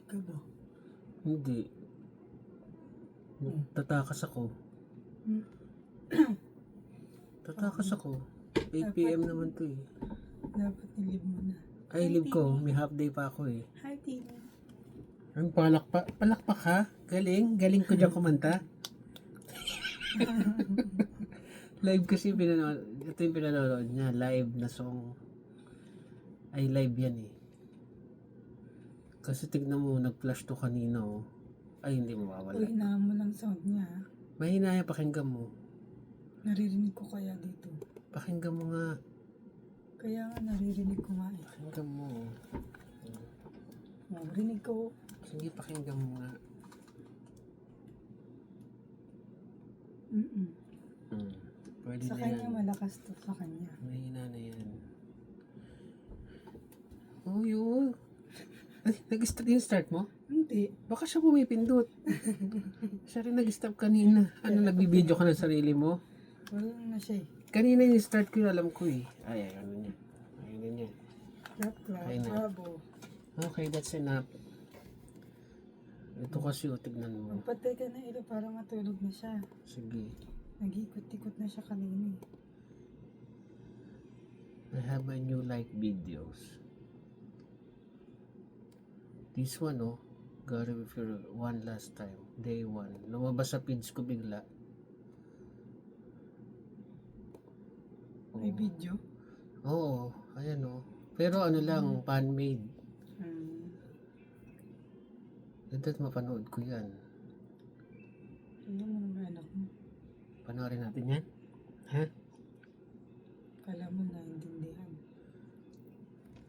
ka ba? Hindi. Tatakas ako. Tatakas ako. 8 PM naman to eh. Dapat nilib mo na. Ay, leave ko. May half day pa ako eh. Hi, Tina. Ang palakpak ha? Galing. Galing ko dyan kumanta. Live kasi pinanood. Ito yung pinanood niya. Live na song. Ay, live yan eh. Kasi tignan mo, nag-flash to kanina oh. Ay, hindi mawawala. Uy, hinaan mo lang sound niya. Ha? Mahina yan, pakinggan mo. Naririnig ko kaya dito. Pakinggan mo nga. Kaya nga naririnig ko nga eh. Pakinggan mo. Rinig ko. Sige, pakinggan mo nga. Pwede Sa na kanya yan. malakas to. Sa kanya. Mahina na yan. Oh, yun. Ay, nag-start yung start mo? Hindi. Baka siya pumipindot. Siya rin nag-stop kanina. Ano, nagbibideo ka ng sarili mo? Wala na siya eh. Kanina yung start ko, alam ko eh. Ay, ano niya. Ayun na niya. Clap, clap, Ayun na. bravo. Okay, that's enough. Ito kasi, o, tignan mo. Magpatay ka na ilo para matulog na siya. Sige. Nag-ikot-ikot na siya kanina eh. I have my new like videos. This one, oh. Gotta refer one last time. Day 1. Lumabas sa feeds ko bigla. May video. Oo, ayan oh. Pero ano lang, fan-made. Dapat mapanood ko yan. Ano mo naman anak mo? Panoorin natin yan? Ha? Kala mo naintindihan.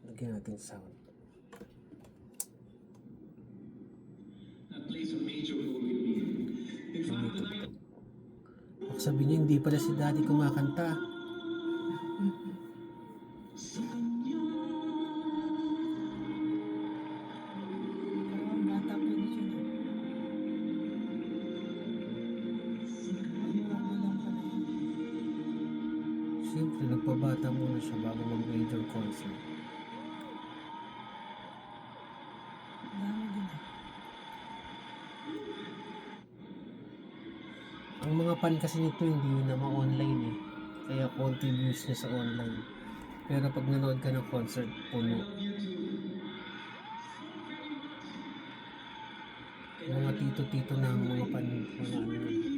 Lagyan natin sound. Baka sabi niya, hindi pala si daddy kumakanta. Parang bata pa na siya na. Ano lang pala yun. Siyempre, nagpabata muna siya bago mag-major concert. Dami din ah. Ang mga fan kasi nito hindi naman online eh. Kaya konti views niya sa online. Pero pag nanood ka ng concert, puno. Mga tito-tito na ang mga fan. Mga ano.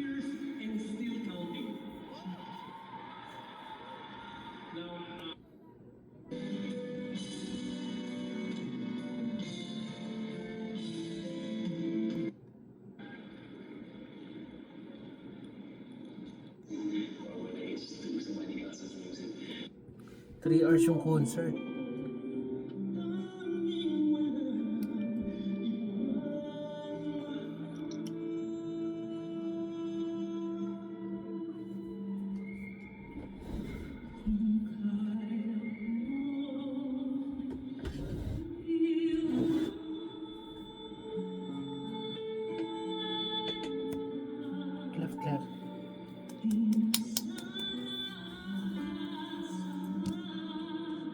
3 hours yung concert.